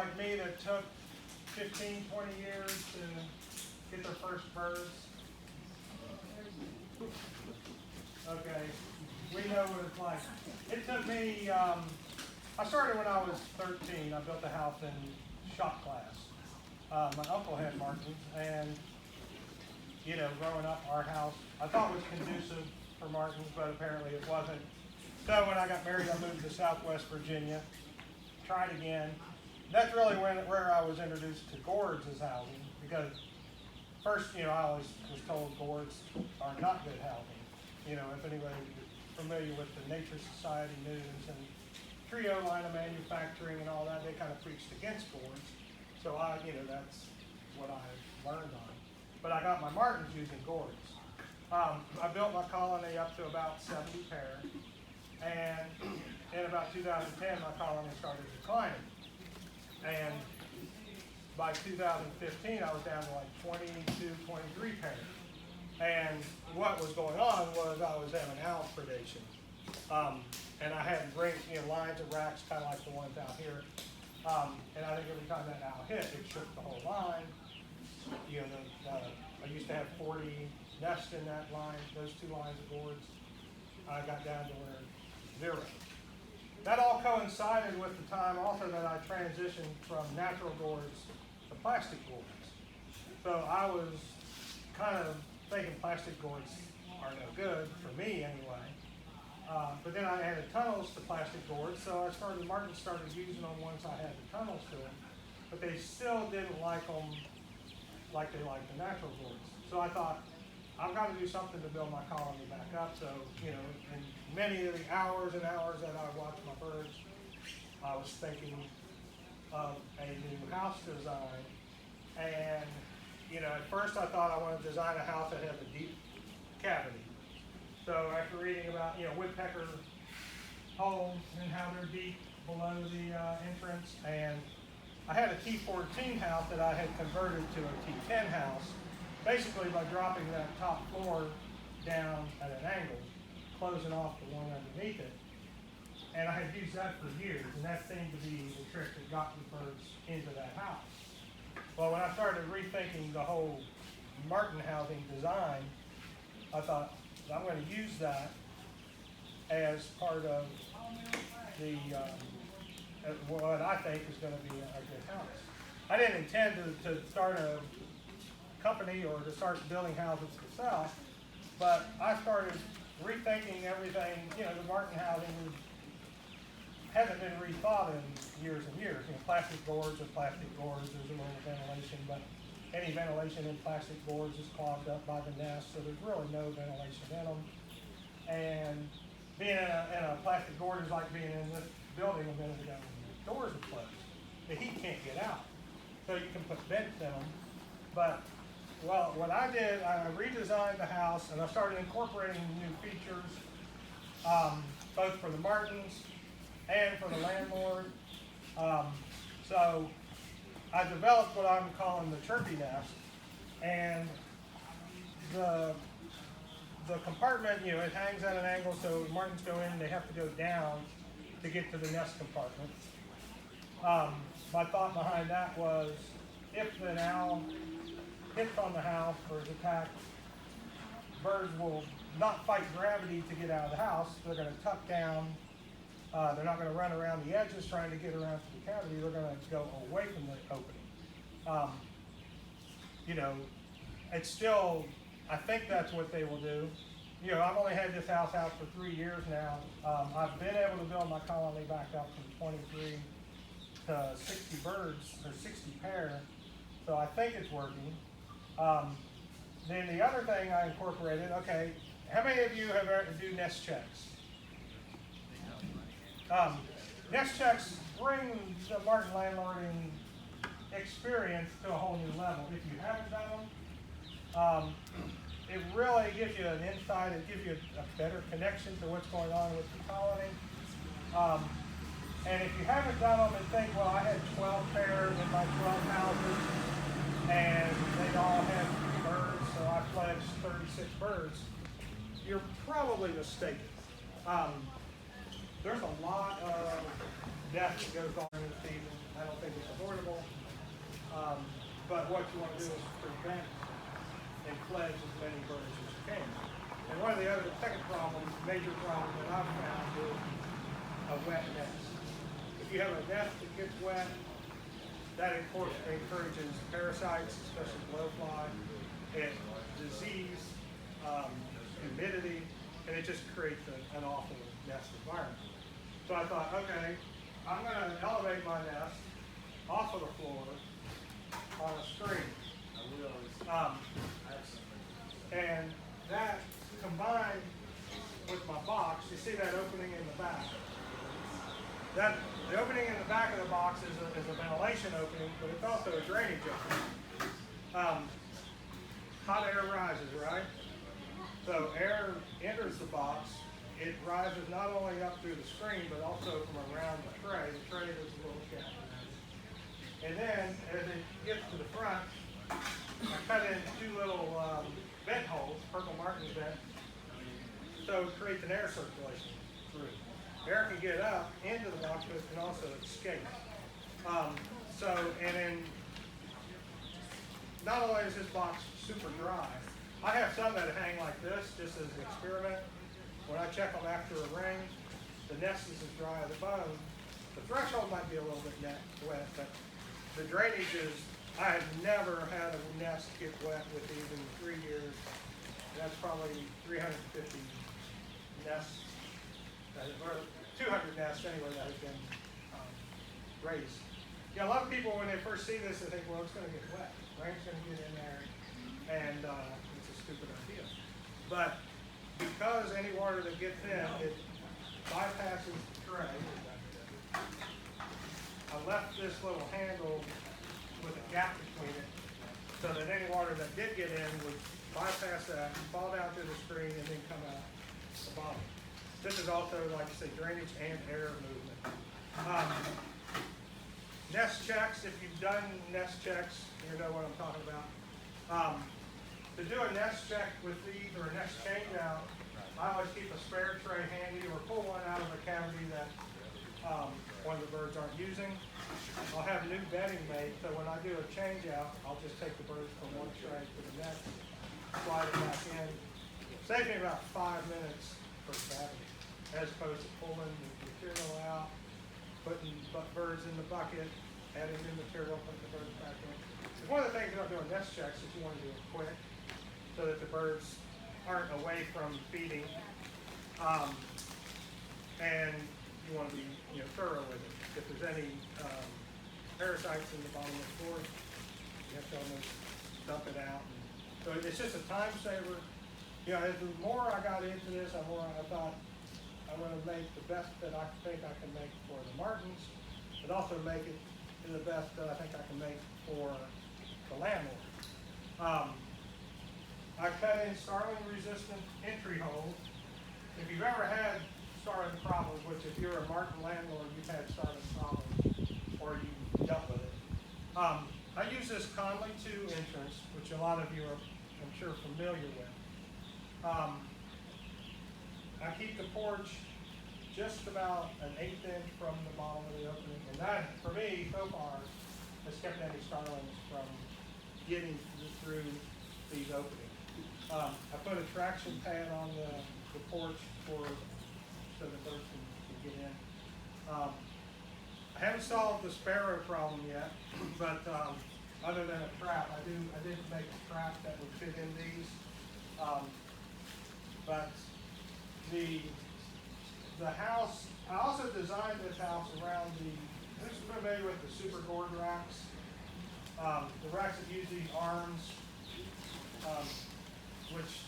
like me that took 15, 20 years to get their first birds? Okay, we know what it's like. It took me, I started when I was 13. I built a house in shop class. My uncle had Martins, and you know, growing up, our house, I thought was conducive for Martins, but apparently it wasn't. So when I got married, I moved to Southwest Virginia, tried again. That's really where I was introduced to gourds as housing, because first, you know, I always was told gourds are not good housing. You know, if anybody is familiar with the Nature Society news and trio line of manufacturing and all that, they kind of preached against gourds. So you know, that's what I learned on. But I got my Martins using gourds. I built my colony up to about 70 pair, and in about 2010, my colony started declining. And by 2015, I was down to like 22, 23 pair. And what was going on was I was having owl predation. And I had lines of racks, kind of like the ones out here. And I think every time that owl hit, it shook the whole line. You know, I used to have 40 nests in that line, those two lines of gourds. I got down to where 0. That all coincided with the time also that I transitioned from natural gourds to plastic gourds. So I was kind of thinking plastic gourds are no good, for me anyway. But then I added tunnels to plastic gourds, so Martin started using them once I had the tunnels to them. But they still didn't like them like they like the natural gourds. So I thought, I've got to do something to build my colony back up. So, you know, in many of the hours and hours that I watched my birds, I was thinking of a new house design. And, you know, at first I thought I wanted to design a house that had a deep cavity. So after reading about, you know, woodpecker holes and how they're deep below the entrance, and I had a T14 house that I had converted to a T10 house, basically by dropping that top floor down at an angle, closing off the one underneath it. And I had used that for years, and that seemed to be the trick that got the birds into that house. Well, when I started rethinking the whole Martin housing design, I thought, I'm going to use that as part of the what I think is going to be a good house. I didn't intend to start a company or to start building houses to sell, but I started rethinking everything. You know, the Martin housing hasn't been rethought in years and years. You know, plastic gourds are plastic gourds. There's a little ventilation, but any ventilation in plastic gourds is clogged up by the nest, so there's really no ventilation in them. And being in a plastic gourd is like being in this building a minute ago when the doors are closed. The heat can't get out. So you can put vents in them. But, well, what I did, I redesigned the house, and I started incorporating new features, both for the Martins and for the landlord. So I developed what I'm calling the Chirpy nest, and the compartment, you know, it hangs at an angle, so Martins go in, they have to go down to get to the nest compartment. My thought behind that was, if an owl hits on the house or is attacked, birds will not fight gravity to get out of the house. They're going to tuck down. They're not going to run around the edges trying to get around to the cavity. They're going to go away from the opening. You know, it's still, I think that's what they will do. You know, I've only had this house out for 3 years now. I've been able to build my colony back up from 23 to 60 birds, or 60 pair. So I think it's working. Then the other thing I incorporated, okay, how many of you have ever do nest checks? Nest checks bring the Martin landlording experience to a whole new level. If you haven't done them, it really gives you an insight. It gives you a better connection to what's going on with the colony. And if you haven't done them and think, well, I had 12 pairs in my 12 houses, and they all had 3 birds, so I pledged 36 birds, you're probably mistaken. There's a lot of death that goes on in the season. I don't think it's affordable. But what you want to do is prevent and fledge as many birds as you can. And one of the other second problems, major problem that I've found is a wet nest. If you have a nest that gets wet, that encourages parasites, especially blowfly, and disease, humidity, and it just creates an awful nest environment. So I thought, okay, I'm going to elevate my nest off of the floor on a screen. And that combined with my box, you see that opening in the back. The opening in the back of the box is a ventilation opening, but it's also a drainage opening. Hot air rises, right? So air enters the box. It rises not only up through the screen, but also from around the tray. The tray is a little gap. And then, as it gets to the front, I cut in two little vent holes, purple marking vent, so it creates an air circulation through. Air can get up into the box, but it can also escape. And then, not only is this box super dry, I have some that hang like this, just as an experiment. When I check them after a rain, the nest is as dry as a bone. The threshold might be a little bit wet, but the drainage is, I have never had a nest get wet within 3 years. That's probably 350 nests, or 200 nests anyway that have been raised. Yeah, a lot of people, when they first see this, they think, well, it's going to get wet. Rain's going to get in there, and it's a stupid idea. But because any water that gets in, it bypasses the tray. I left this little handle with a gap between it so that any water that did get in would bypass that, fall down through the screen, and then come out the bottom. This is also, like I say, drainage and air movement. Nest checks, if you've done nest checks, you know what I'm talking about. To do a nest check with these or a nest change out, I always keep a spare tray handy or pull one out of a cavity that one of the birds aren't using. I'll have new bedding made, so when I do a change out, I'll just take the birds from one tray to the next, slide it back in. Saves me about 5 minutes per cavity, as opposed to pulling the material out, putting birds in the bucket, adding new material, putting the birds back in. Because one of the things about doing nest checks is you want to do it quick, so that the birds aren't away from feeding, and you want to be thorough with it. If there's any parasites in the bottom of the floor, you have to almost dump it out. And so it's just a time saver. As the more I got into this, the more I thought I want to make the best that I think I can make for the martins, but also make it the best that I think I can make for the landlord. I cut in starling-resistant entry holes. If you've ever had starling problems, which if you're a martin landlord, you've had starling problems, or you've dealt with it. I use this Conley 2 entrance, which a lot of you are, I'm sure, familiar with. I keep the porch just about an 1/8 inch from the bottom of the opening, and that, for me, so far, has kept any starlings from getting through these openings. I put a traction pad on the porch so the birds can get in. I haven't solved the sparrow problem yet, but other than a trap, I did make a trap that would fit in these. But the house, I also designed this house around who's familiar with the super gourd racks? The racks that use these arms, which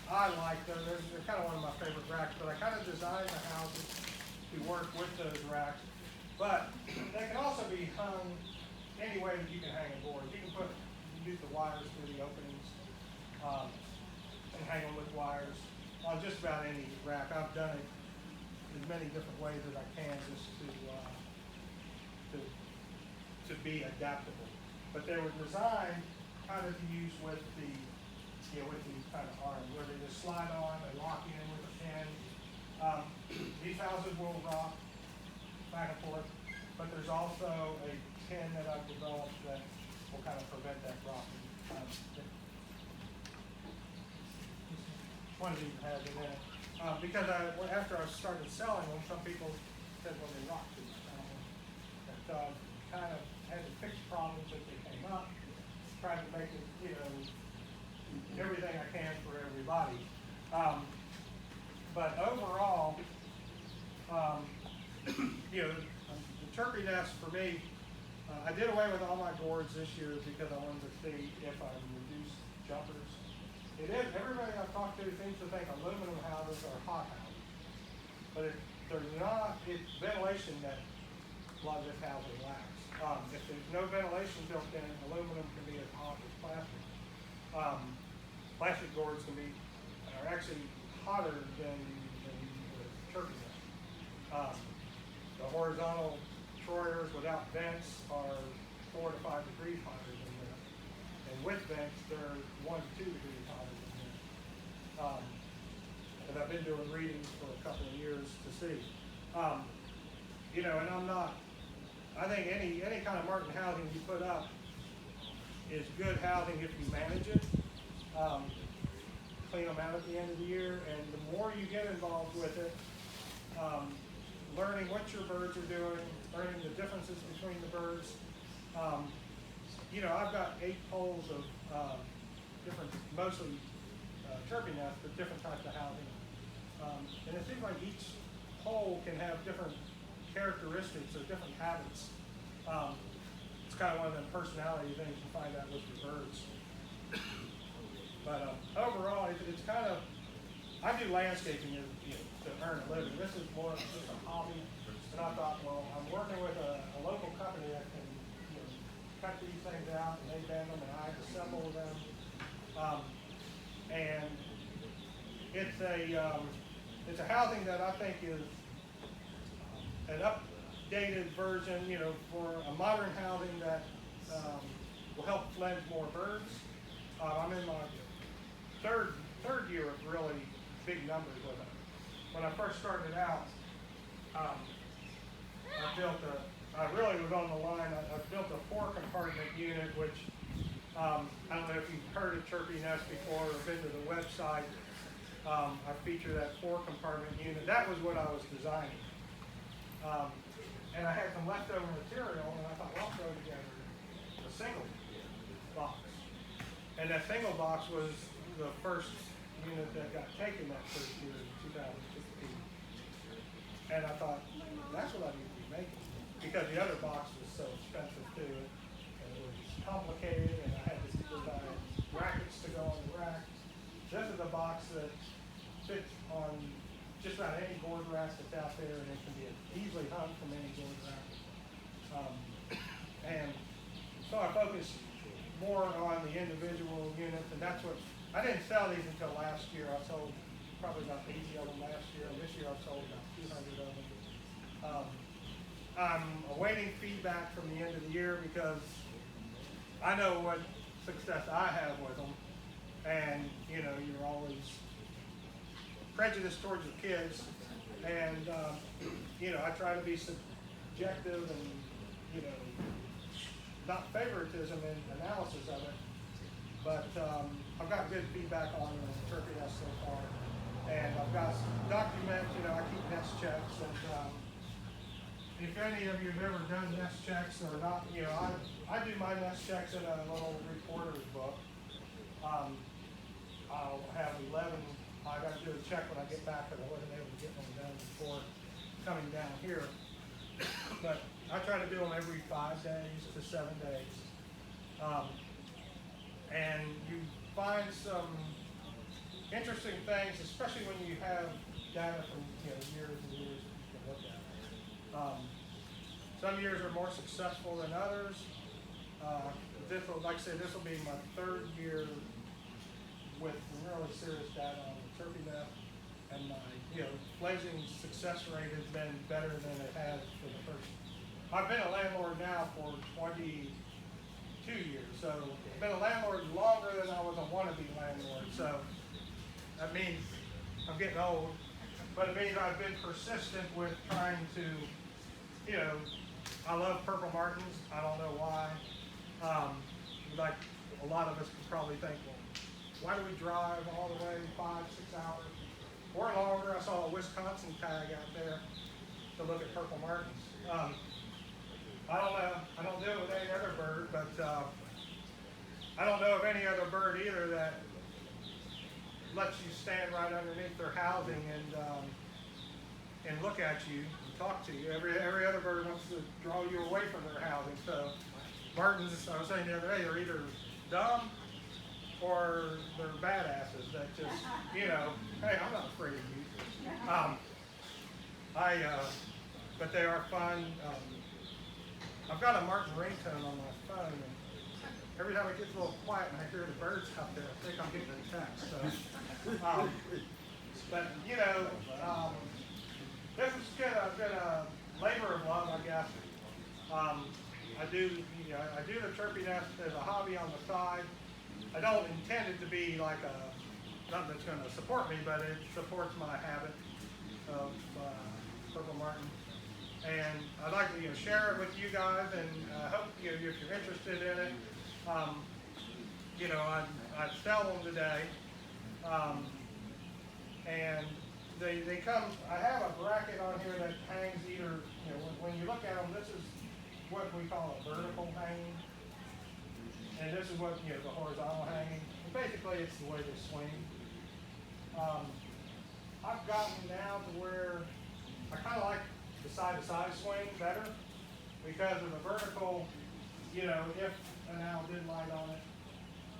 I like. They're kind of one of my favorite racks, but I kind of designed the houses to work with those racks. But they can also be hung any way that you can hang a board. You can use the wires through the openings and hang them with wires on just about any rack. I've done it in many different ways as I can just to be adaptable. But they were designed kind of to use with the kind of arm where they just slide on and lock in with a pin. These houses will rock back and forth, but there's also a pin that I've developed that will kind of prevent that rotting. One of these has it in it. Because after I started selling them, some people said, well, they rot too much. But kind of had to fix problems as they came up, trying to make it, everything I can for everybody. But overall, the turkey nest for me, I did away with all my gourds this year because I wanted to see if I reduce jumpers. Everybody I've talked to seems to think aluminum houses are hot houses, but they're not. It's ventilation that a lot of this housing lacks. If there's no ventilation built in, aluminum can be as hot as plastic. Plastic gourds are actually hotter than the turkey nest. The horizontal Troyers without vents are 4 to 5 degrees hotter than this. And with vents, they're 1 to 2 degrees hotter than this. And I've been doing readings for a couple of years to see. And I think any kind of Martin housing you put up is good housing if you manage it. Clean them out at the end of the year, and the more you get involved with it, learning what your birds are doing, learning the differences between the birds. I've got 8 poles of different, mostly chirpy nests, but different types of housing. And it seems like each pole can have different characteristics or different habits. It's kind of one of the personality things you find out with your birds. But overall, it's kind of, I do landscaping to earn a living. This is more of just a hobby. And I thought, well, I'm working with a local company that can cut these things out, and they bend them, and I assemble them. And it's a housing that I think is an updated version, for a modern housing that will help fledge more birds. I'm in my third year of really big numbers with it. When I first started out, I really was on the line. I built a 4-compartment unit, which I don't know if you've heard of Chirpy Nest before or been to the website. I feature that 4-compartment unit. That was what I was designing. And I had some leftover material, and I thought, well, I'll throw together a single box. And that single box was the first unit that got taken that first year in 2015. And I thought, that's what I need to be making. Because the other box was so expensive too. And it was complicated, and I had to design brackets to go on the rack. This is a box that fits on just about any board rack that's out there, and it can be easily hung from any board rack. And so I focused more on the individual units, and that's what, I didn't sell these until last year. I sold probably about 80 of them last year. This year I've sold about 200 of them. I'm awaiting feedback from the end of the year because I know what success I have with them. And, you're always prejudiced towards your kids. And, I try to be subjective and, not favoritism in analysis of it. But I've got good feedback on the turkey nest so far. And I've got documents, I keep nest checks. And if any of you have ever done nest checks or not, I do my nest checks in a little reporter's book. I'll have 11. I got to do a check when I get back because I wasn't able to get one done before coming down here. But I try to do them every 5 days to 7 days. And you find some interesting things, especially when you have data from years and years that you can look at. Some years are more successful than others. Like I said, this will be my 3rd year with really serious data on the turkey nest, and my fledgling success rate has been better than it has for the first. I've been a landlord now for 22 years, so I've been a landlord longer than I was a wannabe landlord. So that means I'm getting old, but it means I've been persistent with trying to, I love purple martins. I don't know why. like a lot of us could probably think, well, why do we drive all the way 5, 6 hours or longer? I saw a Wisconsin tag out there to look at purple martins. I don't know. I don't deal with any other bird, but I don't know of any other bird either that lets you stand right underneath their housing and look at you and talk to you. Every other bird wants to draw you away from their housing. So martins, I was saying the other day, they're either dumb or they're badasses that just, you know, hey, I'm not afraid of you. But they are fun. I've got a martin ringtone on my phone, and every time it gets a little quiet and I hear the birds out there, I think I'm getting a text. So, but you know, this is good. I've been a labor of love, I guess. I do the Chirpy nest as a hobby on the side. I don't intend it to be like something that's going to support me, but it supports my habit of purple martin. And I'd like to share it with you guys, and I hope if you're interested in it, I'd sell them today. And they come, I have a bracket on here that hangs either, when you look at them, this is what we call a vertical hanging. And this is what, the horizontal hanging. And basically, it's the way they swing. I've gotten now to where I kind of like the side-to-side swing better because of the vertical, if an owl did light on it,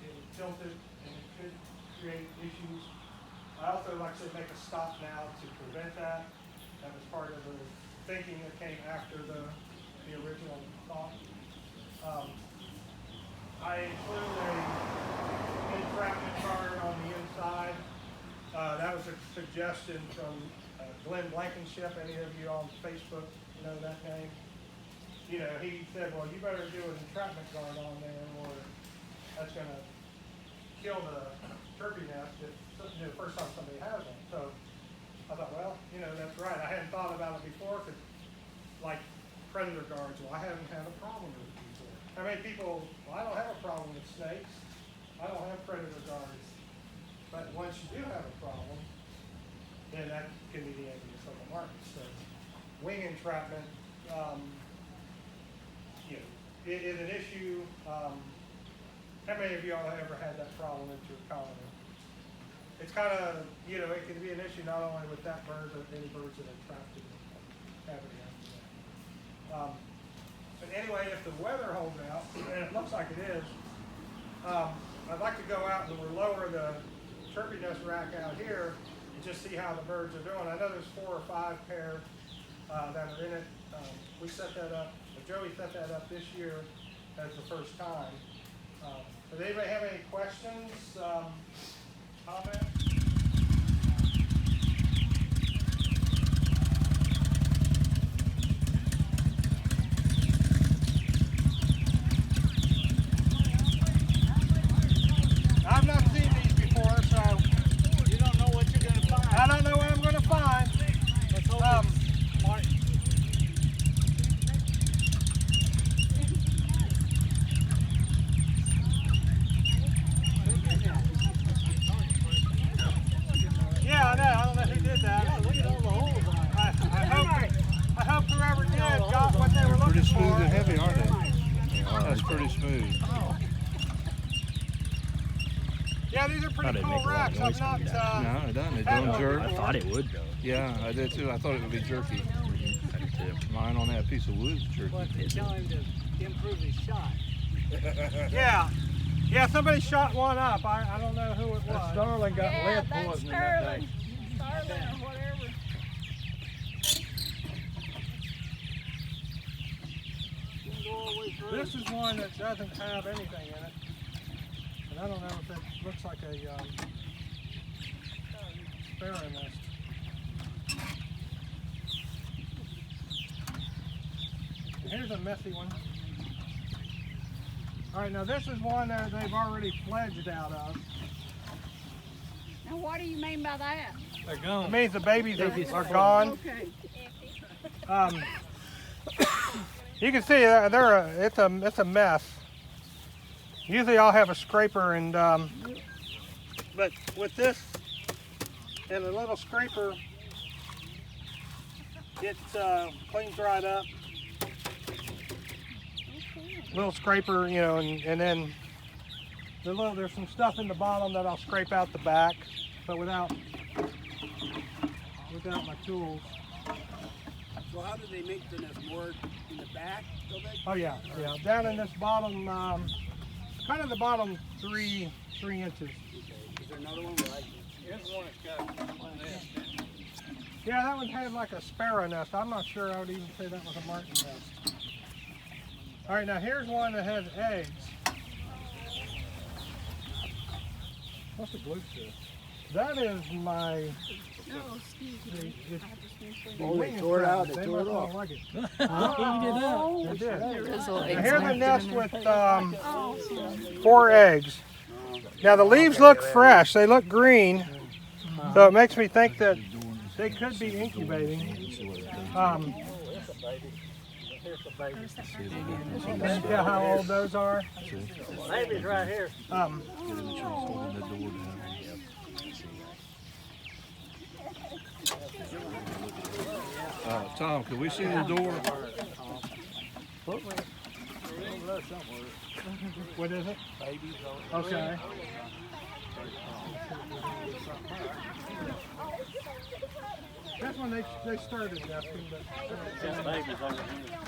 it would tilt it and it could create issues. I also, like I said, make a stop now to prevent that. That was part of the thinking that came after the original thought. I include a entrapment card on the inside. That was a suggestion from Glenn Blankenship. Any of you on Facebook know that name? He said, well, you better do an entrapment guard on there or that's going to kill the turkey nest if the first time somebody has one. So I thought, well, that's right. I hadn't thought about it before because, like predator guards, well, I haven't had a problem with it before. How many people, well, I don't have a problem with snakes. I don't have predator guards. But once you do have a problem, then that can be the end of the purple martin. So wing entrapment is an issue. How many of y'all have ever had that problem at your colony? It's kind of, it can be an issue not only with that bird, but any birds that are trapped in the cavity after that. But anyway, if the weather holds out, and it looks like it is, I'd like to go out and we'll lower the Chirpy nest rack out here and just see how the birds are doing. I know there's 4 or 5 pair that are in it. We set that up, Joey set that up this year as the first time. Does anybody have any questions, comments? I've not seen these before, so you don't know what you're going to find. I don't know what I'm going to find. Let's hope it's martin. Yeah, I know. I don't know who did that. Yeah, look at all the holes on it. I hope whoever did got what they were looking for. Pretty smooth and heavy, aren't they? That's pretty smooth. Yeah, these are pretty cool racks. I'm not. No, it doesn't. It don't jerk. I thought it would though. Yeah, I did too. I thought it would be jerky. I did too. Mine on that piece of wood is jerky. But they tell him to improve his shot. Yeah, somebody shot one up. I don't know who it was. Starling got lead that's poisoning that day. Starling or whatever. You can go all the way through. This is one that doesn't have anything in it. And I don't know if it looks like a sparrow nest. Here's a messy one. All right, now this is one that they've already fledged out of. Now what do you mean by that? They're gone. It means the babies are gone. Okay. You can see it's a mess. usually I'll have a scraper, and but with this and a little scraper, it cleans right up. Little scraper, you know, and then there's some stuff in the bottom that I'll scrape out the back, but without my tools. So how do they make the nest more in the back? Oh yeah. Down in this bottom, kind of the bottom 3 inches. Is there another one where Here's one that's got nest. Yeah, that one had like a sparrow nest. I'm not sure I would even say that was a martin nest. All right, now here's one that has eggs. What's the glue to? That is my. Oh, excuse me. Oh, they tore it out, they tore it off. Like it. Oh, They did. there is a Now eggs here's a left nest in with there. 4 eggs. Now the leaves look fresh, they look green, so it makes me think that they could be incubating. See how old those are? Baby's right here. Tom, can we see the door? What is it? Okay. That's when they started nesting, but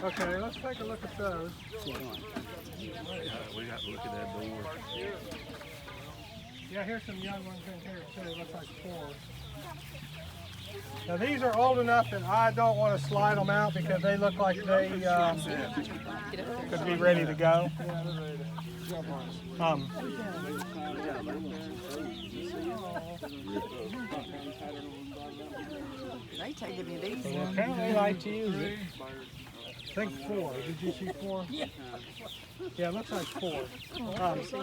okay, let's take a look at those. We got to look at that door. Yeah, here's some young ones in here too. Looks like 4. Now these are old enough that I don't want to slide them out because they look like they could be ready to go. They taking it easy. Apparently they like to use it. I think 4. Did you see 4? Yeah. Yeah, it looks like 4. Let's see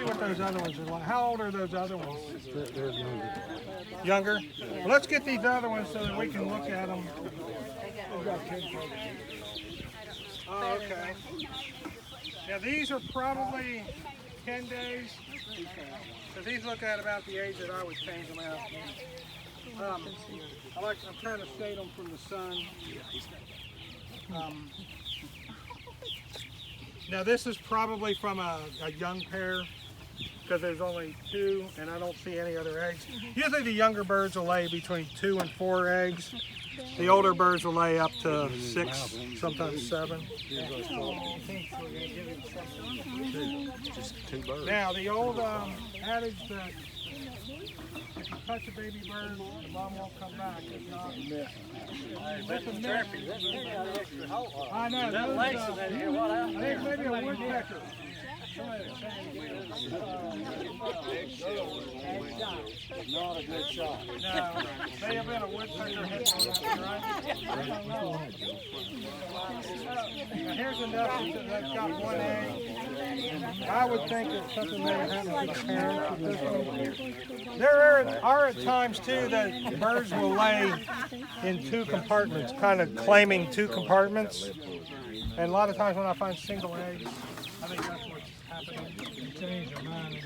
what those other ones are like. How old are those other ones? They're Younger? Well, let's get these other ones so that we can look at them. Oh, okay. Now these are probably 10 days. So these look at about the age that I would change them out. I'm trying to shade them from the sun. Now this is probably from a young pair because there's only 2 and I don't see any other eggs. Usually the younger birds will lay between 2 and 4 eggs. The older birds will lay up to 6, sometimes 7. Just 2 birds. Now the old adage that if you touch a baby bird, the mom won't come back. It's not. Listen, Chirpy. I know. That lace in here, what I happened? think maybe a woodpecker. not a good shot. No, may have been a woodpecker hit right? Now here's a nest that's got 1 egg. I would think that something may have happened to the parents with this one. There are at times too that birds will lay in 2 compartments, kind of claiming 2 compartments. And a lot of times when I find single eggs, I think that's what's happening. They change their mind.